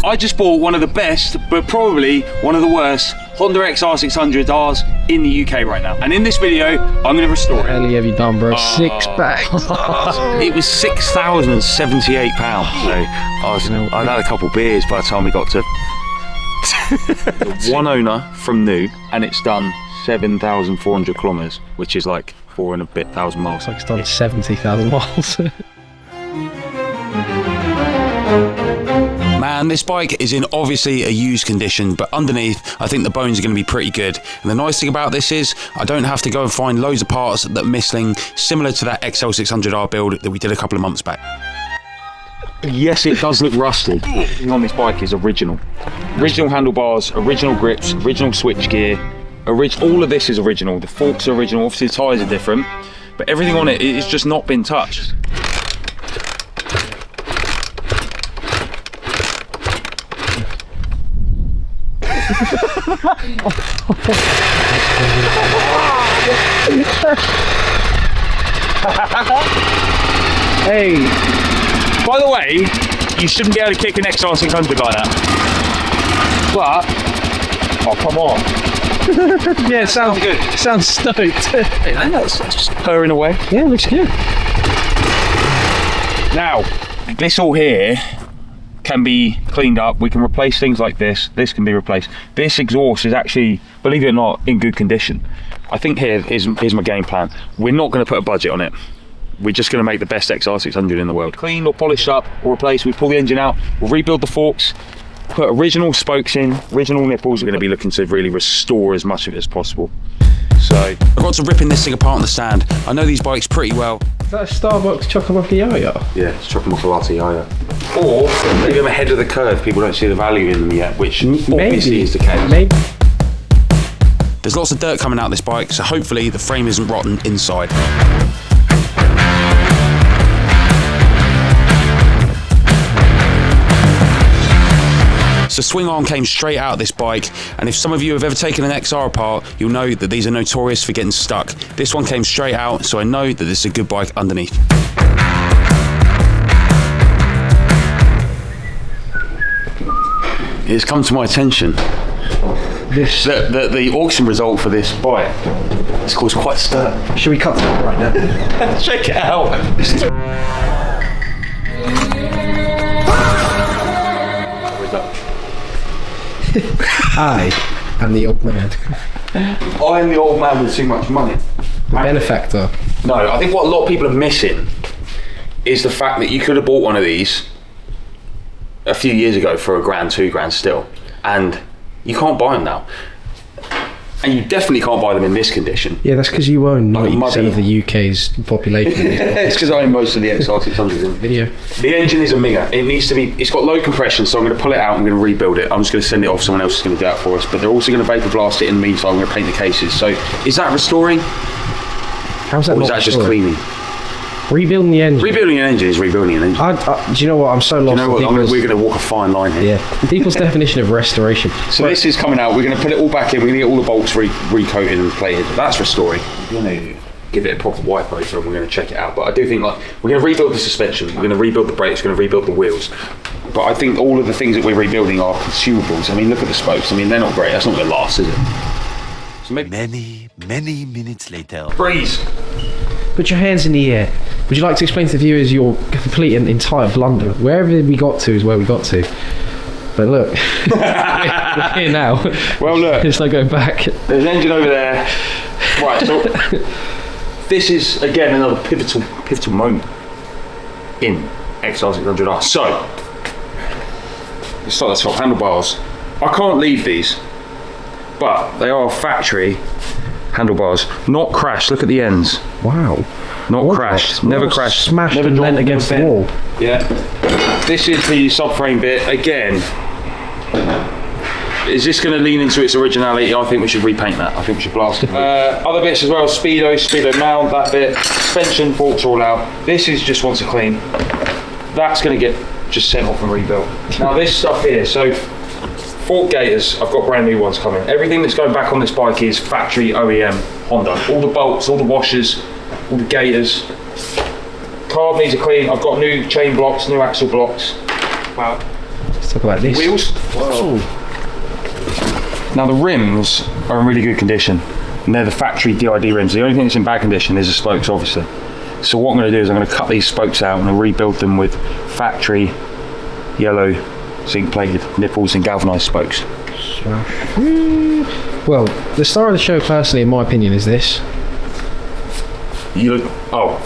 I just bought one of the best, but probably one of the worst Honda XR600Rs in the UK right now. And in this video, I'm going to restore it. What the hell have you done, bro? 6 bags. It was £6,078. So I'd had a couple beers by the time we got to one owner from new, and it's done 7,400 kilometers, which is like 4 and a bit thousand miles. It's like it's done 70,000 miles. Man, this bike is in obviously a used condition, but underneath I think the bones are going to be pretty good. And the nice thing about this is I don't have to go and find loads of parts that are missing, similar to that XL600R build that we did a couple of months back. Yes, it does look rusty. Everything on this bike is original. Original handlebars, original grips, original switch gear. All of this is original. The forks are original. Obviously the tyres are different, but everything on it is just not been touched. Hey, by the way, you shouldn't be able to kick an XR600 like that. But, oh come on. Yeah, it sounds good. Sounds stoked. It's just purring away. Yeah, looks good. Now, this all here can be cleaned up. We can replace things like this. This can be replaced. This exhaust is actually, believe it or not, in good condition. I think here's my game plan. We're not going to put a budget on it. We're just going to make the best XR600 in the world. Clean or polished up or replaced. We pull the engine out. We'll rebuild the forks. Put original spokes in. Original nipples. We're going to be looking to really restore as much of it as possible. So I've got to ripping this thing apart on the stand. I know these bikes pretty well. Is that a Starbucks Chocolate? Yeah, it's chocolate latte, yeah. Or maybe I'm ahead of the curve. People don't see the value in them yet, which obviously is the case. Maybe. There's lots of dirt coming out this bike, so hopefully the frame isn't rotten inside. The swing arm came straight out of this bike, and if some of you have ever taken an XR apart, you'll know that these are notorious for getting stuck. This one came straight out, so I know that this is a good bike underneath. It's come to my attention that the auction result for this bike has caused quite a stir. Should we cut that right now? Check it out. I am the old man. I am the old man with too much money. The benefactor. No, I think what a lot of people are missing is the fact that you could have bought one of these a few years ago for £1,000, £2,000 still, and you can't buy them now. And you definitely can't buy them in this condition. Yeah, that's because you own 90% of the UK's population. It's because I own most of the XR600s in video. The engine is a minger. It needs to be, it's got low compression, so I'm going to pull it out, I'm going to rebuild it. I'm just going to send it off, someone else is going to do that for us, but they're also going to vapor blast it in the meantime. I'm going to paint the cases. So is that restoring? How's that? Or is that just cleaning? Rebuilding the engine. Rebuilding an engine is rebuilding an engine. Do you know what? I'm so lost. You know what? We're going to walk a fine line here. Yeah. People's definition of restoration. So this is coming out. We're going to put it all back in. We're going to get all the bolts recoated and plated. That's restoring. We're going to give it a proper wipe over and we're going to check it out. But I do think we're going to rebuild the suspension. We're going to rebuild the brakes. We're going to rebuild the wheels. But I think all of the things that we're rebuilding are consumables. I mean, look at the spokes. I mean, they're not great. That's not going to last, is it? So many minutes later. Breeze. Put your hands in the air. Would you like to explain to the viewers your complete and entire blunder? Wherever we got to is where we got to. But look, we're here now. Well, look. There's no going back. There's an engine over there. Right, so this is, again, another pivotal moment in XR600R. So, let's start at the top. Handlebars. I can't leave these, but they are factory handlebars, not crashed. Look at the ends. Wow. Not crashed. Never crashed. Smashed never and leant against the wall. Yeah. This is the subframe bit. Again, is this going to lean into its originality? I think we should repaint that. I think we should blast it. Other bits as well. Speedo mount, that bit. Suspension, forks all out. This is just wants to clean. That's going to get just sent off and rebuilt. Now this stuff here. So fork gaiters, I've got brand new ones coming. Everything that's going back on this bike is factory OEM Honda. All the bolts, all the washers, all the gaiters. Carb needs a clean. I've got new chain blocks, new axle blocks. Wow. Let's talk about this. Wheels. Whoa. Now the rims are in really good condition, and they're the factory DID rims. The only thing that's in bad condition is the spokes, obviously. So what I'm going to do is I'm going to cut these spokes out and rebuild them with factory yellow zinc plated nipples and galvanised spokes. Well, the star of the show, personally, in my opinion, is this. You look. Oh.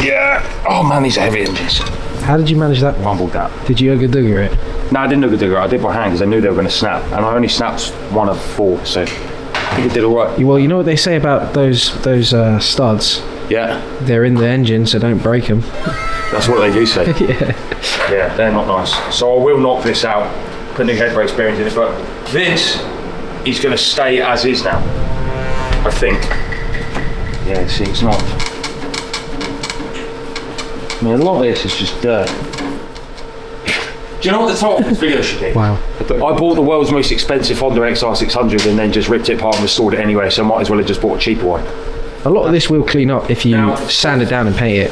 Yeah. Oh man, these are heavy engines. How did you manage that one? Rumbled that. Did you Ogadugger it? No, I didn't look at digger. I did by hand because I knew they were going to snap, and I only snapped one of 4, so I think it did all right. Well, you know what they say about those studs? Yeah. They're in the engine, so don't break them. That's what they do say. Yeah. Yeah, they're not nice. So I will knock this out, put new head brake bearings in it, but this is going to stay as is now, I think. Yeah, see, it's not. I mean, a lot of this is just dirt. Do you know what the title of this video should be? Wow. I bought the world's most expensive Honda XR600 and then just ripped it apart and restored it anyway, so I might as well have just bought a cheaper one. A lot of this will clean up if you sand it down and paint it.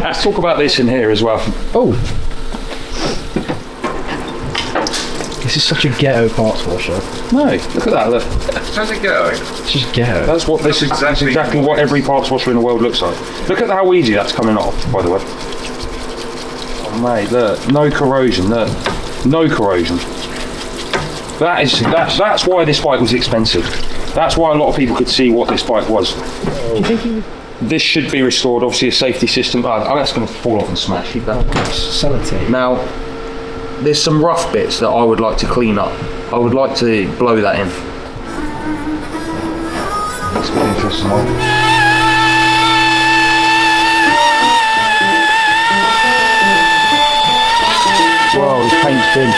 Let's talk about this in here as well. Oh. This is such a ghetto parts washer. No, look at that, look. How's it go? It's just ghetto. That's exactly what every parts washer in the world looks like. Look at how easy that's coming off, by the way. Oh mate, look, no corrosion, look. No corrosion. That's why this bike was expensive. That's why a lot of people could see what this bike was. Do you think This should be restored, obviously a safety system. Oh, that's going to fall off and smash. Keep that. sellotape? Now, there's some rough bits that I would like to clean up. I would like to blow that in. That's an interesting one. Wow, this paint's thin.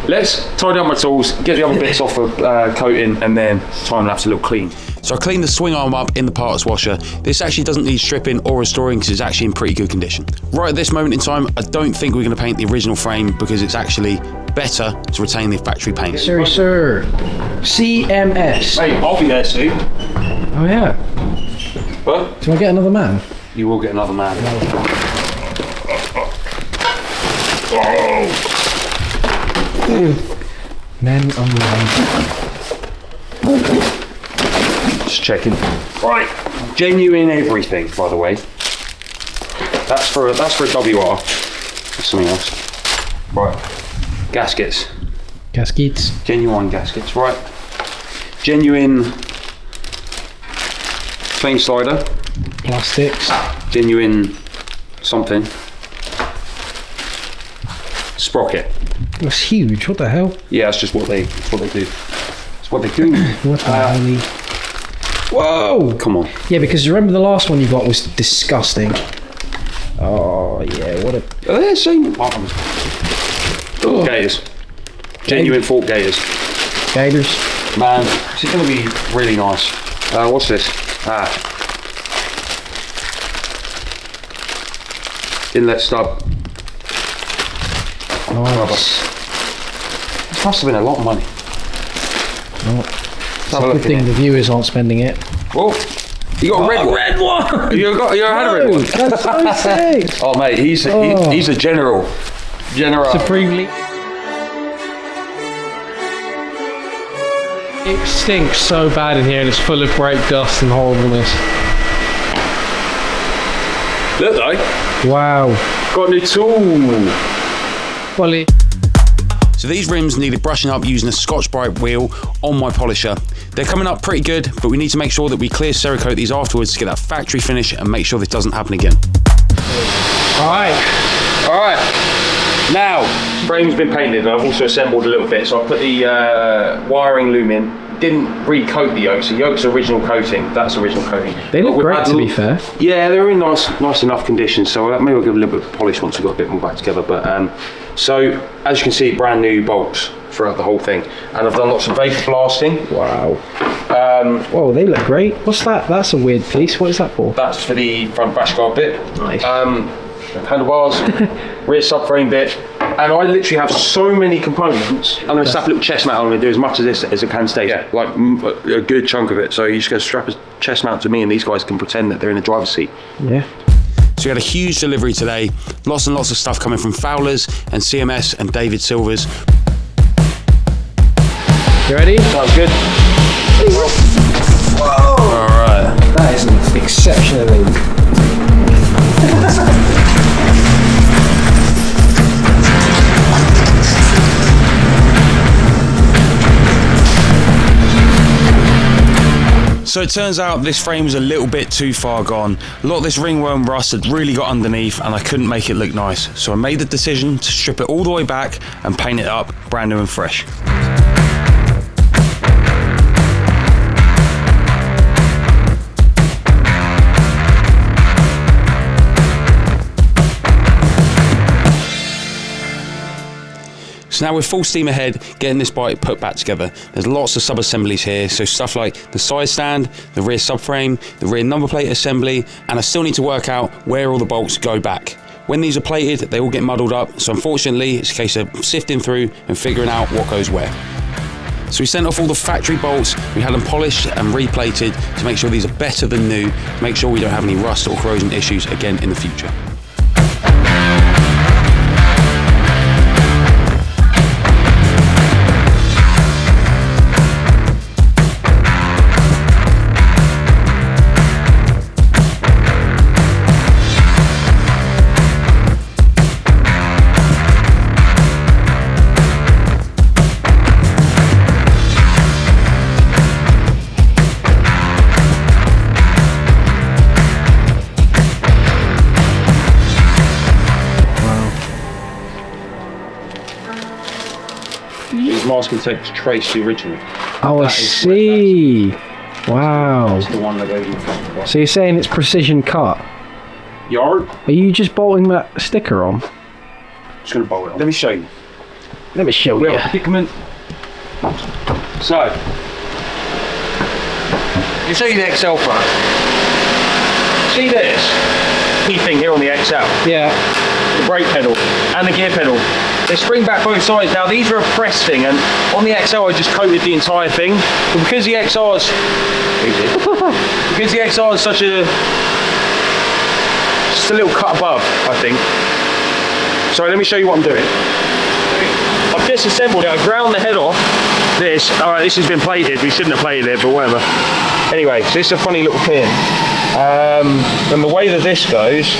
Let's tidy up my tools, get the other bits off of coating, and then time-lapse a little clean. So I cleaned the swing arm up in the parts washer. This actually doesn't need stripping or restoring because it's actually in pretty good condition. Right at this moment in time, I don't think we're going to paint the original frame because it's actually better to retain the factory paint. Sir. CMS. Hey, I'll be there soon. Oh yeah. What? Do I get another man? You will get another man. Men on the Just checking. Right, genuine everything, by the way. That's for a WR. That's something else. Right, gaskets. Gaskets. Genuine gaskets. Right, genuine chain slider. Plastics. Genuine something. Sprocket. That's huge. What the hell? Yeah, that's just what they do. It's what they do. What the hell? Whoa! Come on. Yeah, because remember the last one you got was disgusting. Oh yeah, what a. Are they the same ones? Oh. Gators. Genuine fork gators. Gators. Man, this is going to be really nice. What's this? Inlet stub. Nice. This must have been a lot of money. Oh. It's a good thing the viewers aren't spending it. Oh, you got a red one. Red one. You had a red one. That's so sick. Oh mate, he's a general. Supremely. It stinks so bad in here and it's full of brake dust and horribleness. Look though. Wow. Got a new tool. Well, So these rims needed brushing up using a Scotch-Brite wheel on my polisher. They're coming up pretty good, but we need to make sure that we clear Cerakote these afterwards to get that factory finish and make sure this doesn't happen again. Alright. Now, frame's been painted and I've also assembled a little bit. So I put the wiring loom in. Didn't recoat the yokes. The yokes are original coating. That's original coating. they look great to be fair. Yeah, they're in nice enough condition. So maybe I'll give a little bit of polish once we've got a bit more back together. But so as you can see, brand new bolts throughout the whole thing, and I've done lots of vapor blasting. Wow. Whoa, they look great. What's that? That's a weird piece. What is that for? That's for the front bash guard bit. Nice. Handlebars, rear subframe bit, and I literally have so many components. I'm going to slap a little chest mount on and do as much of this as it can stay. Yeah, like a good chunk of it. So you just go strap a chest mount to me, and these guys can pretend that they're in the driver's seat. Yeah. So we had a huge delivery today, lots and lots of stuff coming from Fowler's and CMS and David Silver's. You ready? Sounds good. Whoa! Alright. That is exceptionally... So it turns out this frame was a little bit too far gone. A lot of this ringworm rust had really got underneath and I couldn't make it look nice. So I made the decision to strip it all the way back and paint it up brand new and fresh. So now we're full steam ahead getting this bike put back together. There's lots of sub-assemblies here, so stuff like the side stand, the rear subframe, the rear number plate assembly, and I still need to work out where all the bolts go back. When these are plated, they all get muddled up, so unfortunately it's a case of sifting through and figuring out what goes where. So we sent off all the factory bolts, we had them polished and replated to make sure these are better than new, to make sure we don't have any rust or corrosion issues again in the future. These masking tape to trace the original. Oh, I see. Wow. That's the one that goes in front. So you're saying it's precision cut? Yard. Are you just bolting that sticker on? Just gonna bolt it on. Let me show you. Let me show you. Predicament. So, you see the XL front. See this key thing here on the XL. Yeah. The brake pedal and the gear pedal. They spring back both sides. Now these are a press thing, and on the XL I just coated the entire thing. But because the XR's such a just a little cut above, I think. So let me show you what I'm doing. I've disassembled it. I ground the head off. This. All right, this has been plated. We shouldn't have plated it, but whatever. Anyway, so this is a funny little pin. And the way that this goes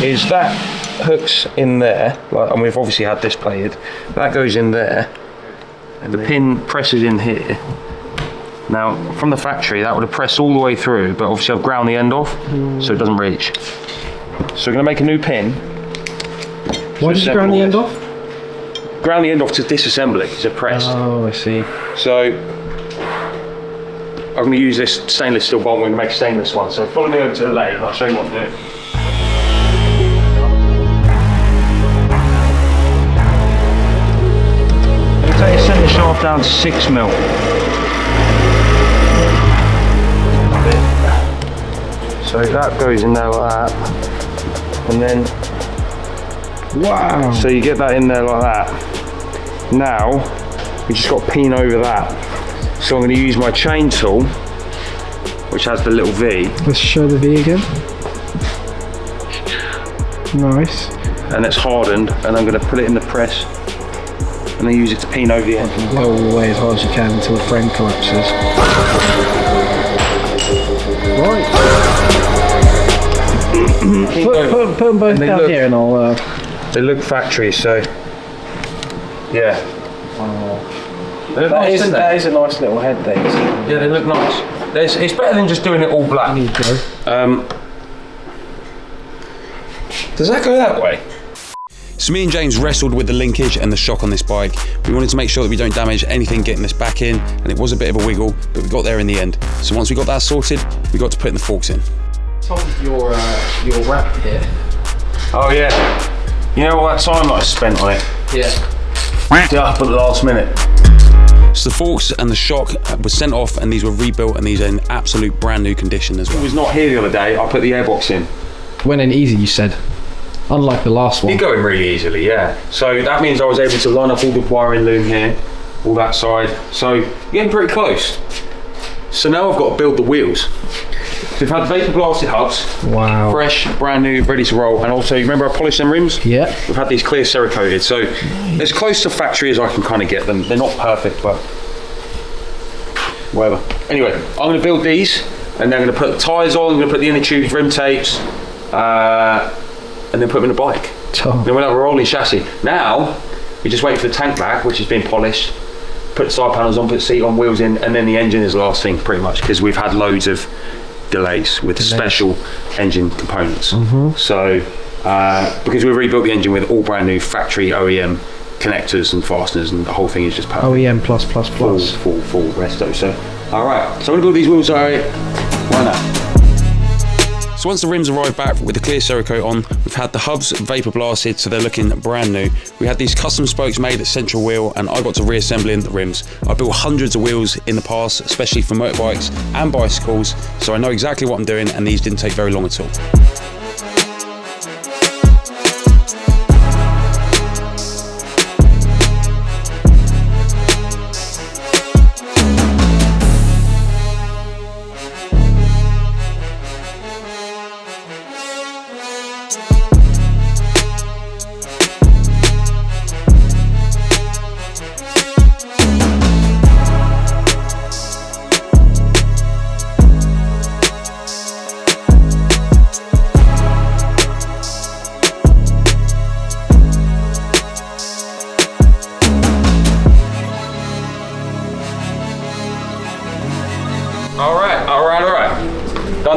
is that hooks in there, and we've obviously had this plated. That goes in there, and the pin presses in here. Now, from the factory, that would have pressed all the way through, but obviously I've ground the end off, so it doesn't reach. So we're going to make a new pin. Why did you ground the end off? Ground the end off to disassembly, it's a press. Oh, I see. So I'm going to use this stainless steel bolt. We're going to make a stainless one. So follow me over to the lathe and I'll show you what to do. Take your centre shaft down to 6mm. So that goes in there like that, and then wow. So you get that in there like that. Now we just got to pin over that. So I'm going to use my chain tool, which has the little V. Let's show the V again. Nice. And it's hardened, and I'm going to put it in the press. And then use it to pin over the end. Go all the way as hard as you can until the frame collapses. Right. put them both down here and I'll... They look factory, so... Yeah. That is a nice little head thing. Yeah, they look nice. It's better than just doing it all black. Does that go that way? So me and James wrestled with the linkage and the shock on this bike. We wanted to make sure that we don't damage anything getting this back in, and it was a bit of a wiggle, but we got there in the end. So once we got that sorted, we got to putting the forks in. Top of your wrap here. Oh yeah. You know all that time that I spent on it? Yeah. Up at the last minute. So the forks and the shock were sent off, and these were rebuilt, and these are in absolute brand new condition as well. It was not here the other day. I put the airbox in. Went in easy, you said. Unlike the last one. You're going really easily, yeah. So that means I was able to line up all the wiring loom here, all that side. So getting pretty close. So now I've got to build the wheels. we've had vapor blasted hubs. Wow. Fresh, brand new, ready to roll. And also, remember I polished them rims? Yeah. We've had these clear Cerakoted, so as close to factory as I can kind of get them. They're not perfect, but whatever. Anyway, I'm going to build these, and then I'm going to put the tyres on, I'm going to put the inner tubes, rim tapes, and then put them in the bike. Oh. Then we'll have a rolling chassis. Now, we just wait for the tank back, which has been polished, put the side panels on, put the seat on, wheels in, and then the engine is the last thing, pretty much, because we've had loads of delays with special engine components. So, because we rebuilt the engine with all brand new factory OEM connectors and fasteners, and the whole thing is just perfect. OEM plus. Full resto. So, all right. So I'm gonna build these wheels. All right. Why not? So once the rims arrived back with the clear Cerakote on, we've had the hubs vapor blasted, so they're looking brand new. We had these custom spokes made at Central Wheel, and I got to reassembling the rims. I built hundreds of wheels in the past, especially for motorbikes and bicycles, so I know exactly what I'm doing, and these didn't take very long at all.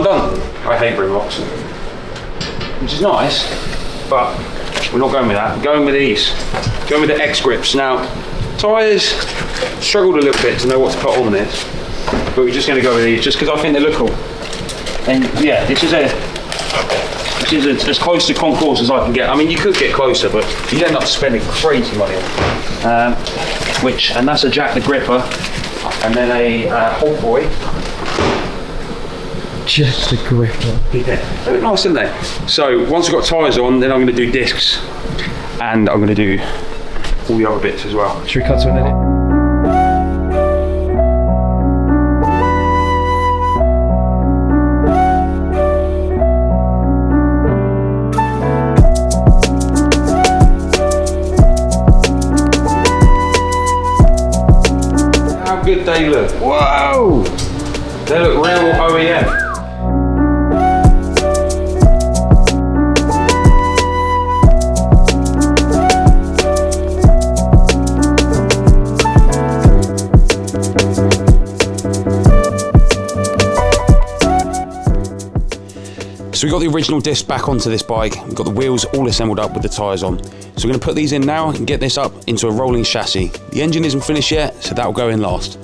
Done. I hate rim locks, which is nice, but we're not going with that. We're going with these. Going with the X grips. Now, tyres struggled a little bit to know what to put on this, but we're just going to go with these just because I think they look cool. And yeah, this is as close to concourse as I can get. I mean, you could get closer, but you'd end up spending crazy money on it. And that's a Jack the Gripper, and then a Holt Boy. Just the gripper. Yeah, they look nice, don't they? So once I've got tyres on, then I'm going to do discs, and I'm going to do all the other bits as well. Should we cut to an edit? How good they look. Whoa! They look real OEM. So we got the original disc back onto this bike, we've got the wheels all assembled up with the tyres on. So we're going to put these in now and get this up into a rolling chassis. The engine isn't finished yet, so that'll go in last.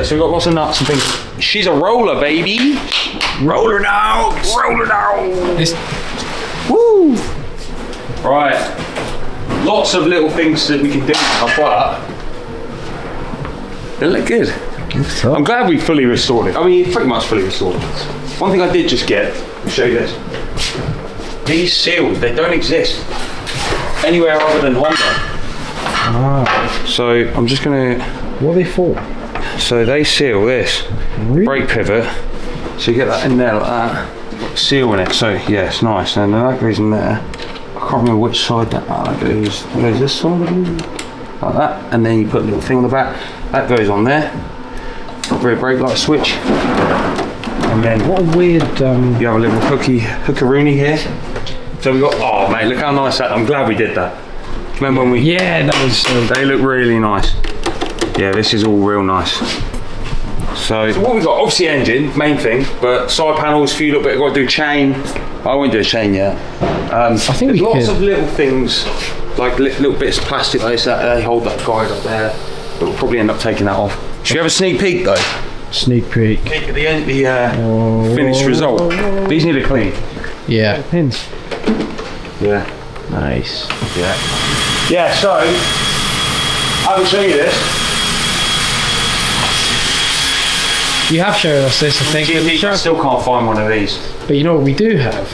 So we've got lots of nuts and things. She's a roller, baby. Roller now. Roller now. Woo. Right. Lots of little things that we can do now, but they look good. I'm glad we fully restored it. I mean, pretty much fully restored it. One thing I did just get, I'll show you this. These seals, they don't exist anywhere other than Honda. Ah. So I'm just gonna. What are they for? So they seal this brake pivot, so you get that in there like that, seal in it. So yeah, it's nice. And then that goes in there. I can't remember which side that goes. It goes this side, like that. And then you put a little thing on the back. That goes on there. Rear brake light switch. And then What a weird. you have a little hookaroony here. So we got. Oh mate, look how nice that. I'm glad we did that. Remember when we? Yeah, that was. They look really nice. Yeah, this is all real nice. So what we got, obviously engine, main thing, but side panels, few little bit, got to do chain. I won't do a chain yet. I think there's we lots could. of little things, like little bits of plastic like this, that they hold that guide up there, but we'll probably end up taking that off. Should we have a sneak peek though? Sneak peek. Peek at the finished result. These need a clean. Yeah. Pins. Yeah. Nice. Yeah. Yeah, so, I will show you this. You have shown us this, I think. I still can't find one of these. But you know what we do have?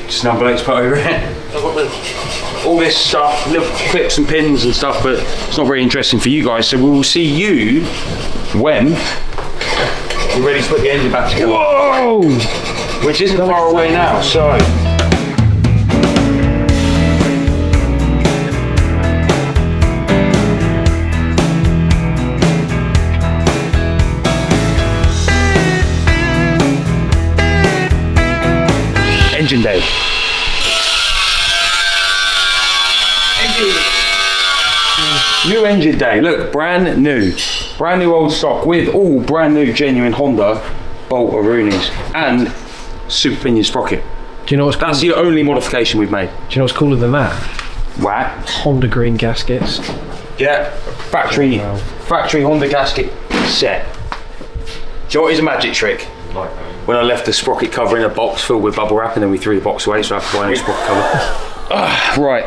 Just number plates put over it. All this stuff, little clips and pins and stuff, but it's not very interesting for you guys. So we will see you when we're ready to put the engine back together. Whoa! Which isn't far away now, so. Engine day. New engine day. Look, brand new old stock with all brand new genuine Honda bolt Arunis and super pinion sprocket. Do you know what's That's the only modification we've made. Do you know what's cooler than that? What? Honda green gaskets. Yeah, factory Honda gasket set. Do you know what is a magic trick? When I left the sprocket cover in a box filled with bubble wrap and then we threw the box away, so I have to buy a new sprocket cover. Right.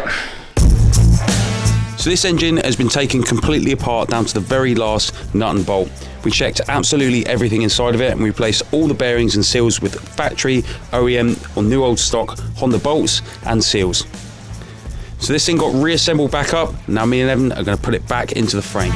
So this engine has been taken completely apart down to the very last nut and bolt. We checked absolutely everything inside of it and we replaced all the bearings and seals with factory, OEM or new old stock Honda bolts and seals. So this thing got reassembled back up. Now me and Evan are going to put it back into the frame.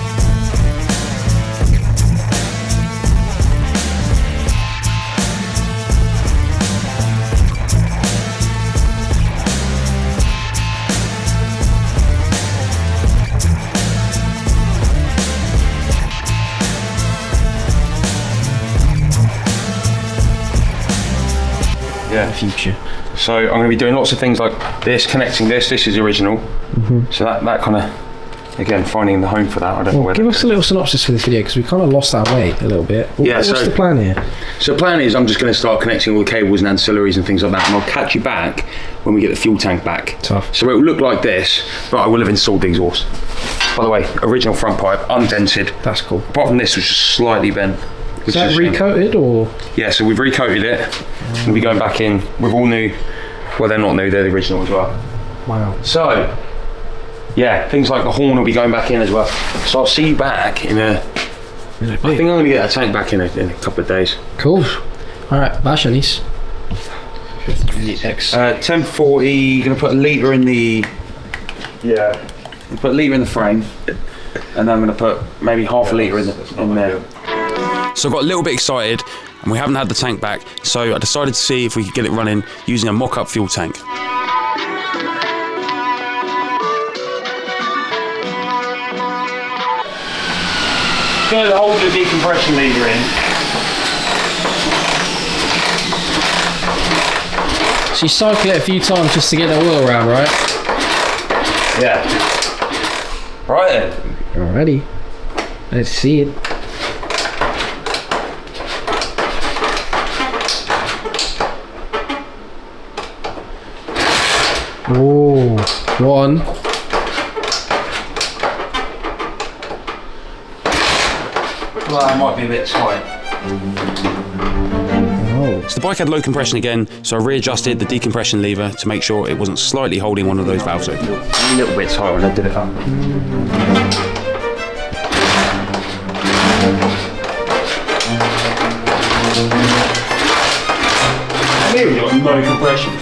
Yeah. Future. So I'm going to be doing lots of things like this, connecting this. This is the original. So that kind of, again, finding the home for that. I don't know where. Give us a little synopsis for this video because we kind of lost our way a little bit. What's the plan here? So the plan is I'm just going to start connecting all the cables and ancillaries and things like that, and I'll catch you back when we get the fuel tank back. Tough. So it will look like this, but I will have installed the exhaust. By the way, original front pipe, undented. That's cool. Apart from this, which is slightly bent. Is that recoated or? Yeah, so we've recoated it. We'll be going back in with all new. Well, they're not new, they're the original as well. Wow. So, yeah, things like the horn will be going back in as well. So I'll see you back in a. I think I'm going to get a tank back in a couple of days. Cool. All right, bash Anis. 1040. Going to put a litre in the. Yeah. Put a litre in the frame, and then I'm going to put maybe half a litre in there. So I got a little bit excited and we haven't had the tank back, so I decided to see if we could get it running using a mock-up fuel tank. Going to hold the decompression lever in. So you cycle it a few times just to get the oil around, right? Yeah. Right then. Alrighty. Let's see it. Oh, one. Well, that might be a bit tight. Oh. So the bike had low compression again, so I readjusted the decompression lever to make sure it wasn't slightly holding one of those valves open. A little bit tight when I did it up. Here we got no compression.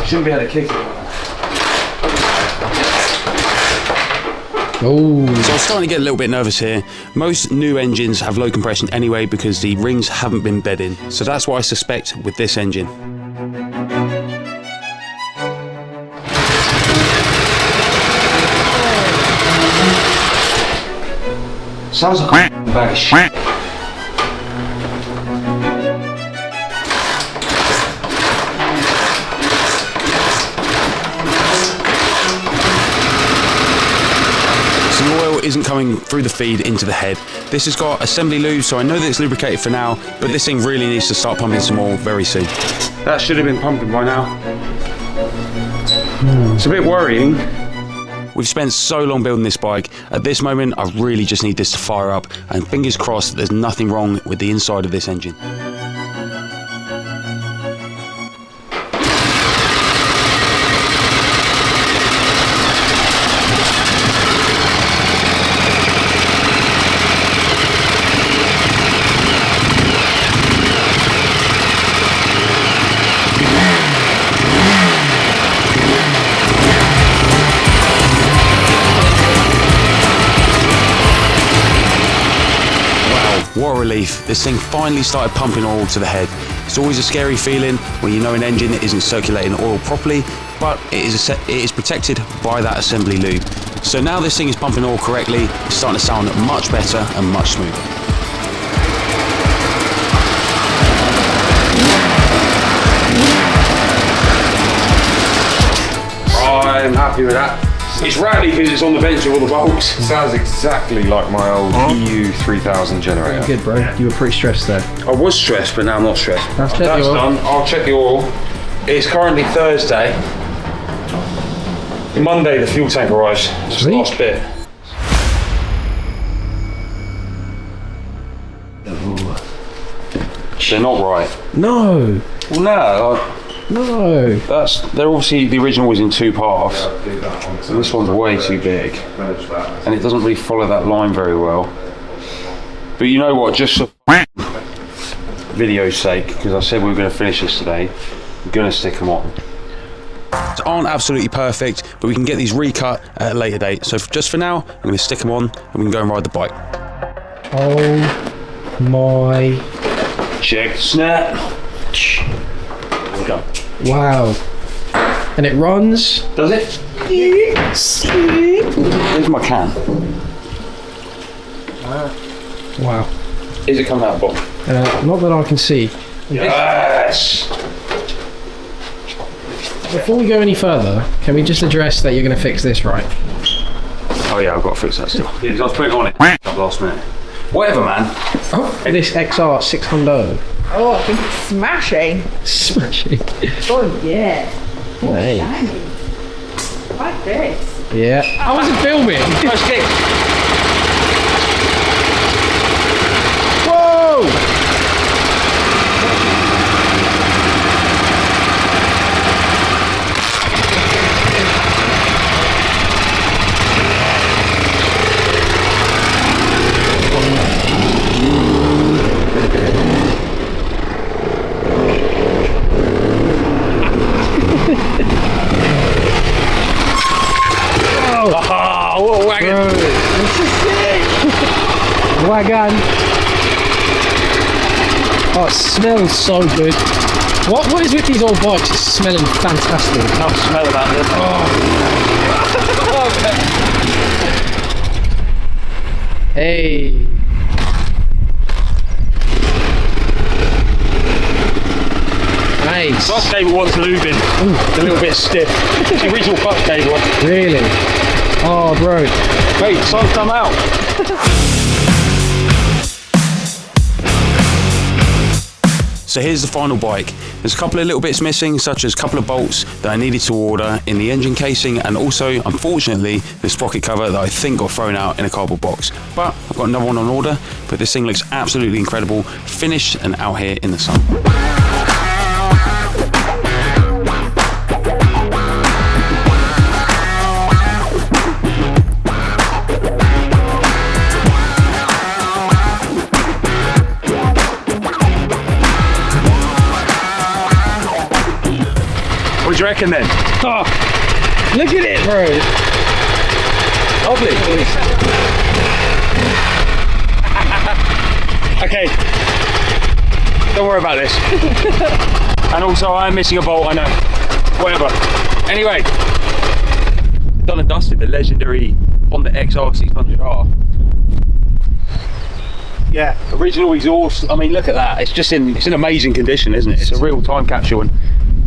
Shouldn't be able to kick it. Oh. So I was starting to get a little bit nervous here. Most new engines have low compression anyway because the rings haven't been bed in. So that's what I suspect with this engine. Sounds like a bag of shit. So the oil isn't coming through the feed into the head. This has got assembly lube, so I know that it's lubricated for now, but this thing really needs to start pumping some oil very soon. That should have been pumping by now. It's a bit worrying. We've spent so long building this bike. At this moment, I really just need this to fire up, and fingers crossed that there's nothing wrong with the inside of this engine. what a relief. This thing finally started pumping oil to the head. It's always a scary feeling when you know an engine isn't circulating oil properly, but it is protected by that assembly lube. So now this thing is pumping oil correctly, it's starting to sound much better and much smoother. I'm happy with that. It's rattly because it's on the bench with all the bolts. It sounds exactly like my old EU 3000 generator. Good, bro. You were pretty stressed there. I was stressed, but now I'm not stressed. Let's check That's the oil. done. I'll check the oil. It's currently Thursday. Monday, the fuel tank arrives. It's the last bit. They're not right. No. Well, no. No. They're obviously, the original was in 2 parts. And this one's way too big. And it doesn't really follow that line very well. But you know what, just for video's sake, because I said we were going to finish this today, I'm going to stick them on. Aren't absolutely perfect, but we can get these recut at a later date. So just for now, I'm going to stick them on and we can go and ride the bike. Oh my. Check the snap. We're done. Wow. And it runs. Does it? Yes. Here's my can. Wow. Is it coming out of the bottom? Not that I can see. Yes! Before we go any further, can we just address that you're going to fix this right? Oh yeah, I've got to fix that still. Yeah, I was putting it on it last minute. Whatever, man. Oh, this XR600R. Oh, I think it's smashing. Smashing. Oh, yeah. Hey. Shiny. Like this. Yeah. I wasn't filming. First kick. Whoa! Oh, wagon. This is sick. Wagon. Oh, it smells so good. What is with these old bikes? It's smelling fantastic. I'll smell that. Hey. Nice. Clutch cable wants lubing. It's a little bit stiff. It's the original clutch cable. Really? Oh, bro. Wait, the sun's come out. So here's the final bike. There's a couple of little bits missing, such as a couple of bolts that I needed to order in the engine casing, and also, unfortunately, the sprocket cover that I think got thrown out in a cardboard box. But I've got another one on order, but this thing looks absolutely incredible, finished and out here in the sun. What do you reckon then? Oh, look at it, bro. Lovely. Okay. Don't worry about this. And also, I'm missing a bolt, I know. Whatever. Anyway. Done and dusted the legendary Honda XR600R. Yeah, original exhaust. I mean, look at that. It's in amazing condition, isn't it? It's a real time capsule, and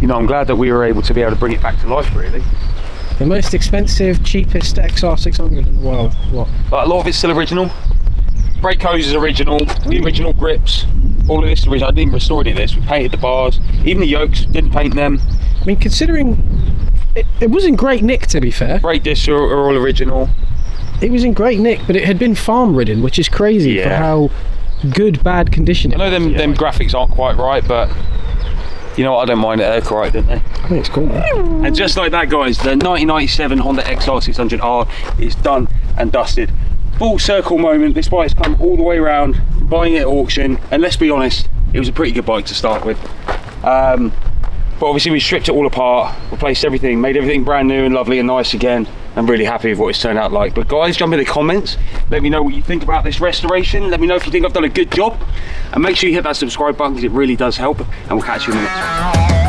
you know, I'm glad that we were able to be able to bring it back to life, really. The most expensive, cheapest XR600 in the world. What? But a lot of it's still original. Brake hose is original. The original grips. All of this is original. I didn't restore any of this. We painted the bars. Even the yokes, didn't paint them. I mean, considering it was in great nick, to be fair. Brake discs are all original. It was in great nick, but it had been farm ridden, which is crazy for how bad condition it I know them graphics aren't quite right, but you know what, I don't mind it. They're correct, don't they? I think it's cool. And just like that, guys, the 1997 Honda XR600R is done and dusted. Full circle moment. This bike's come all the way around, buying it at auction, and let's be honest, it was a pretty good bike to start with. But obviously we stripped it all apart, replaced everything, made everything brand new and lovely and nice again. I'm really happy with what it's turned out like. But guys, jump in the comments, let me know what you think about this restoration. Let me know if you think I've done a good job, and make sure you hit that subscribe button because it really does help, and we'll catch you in the next one.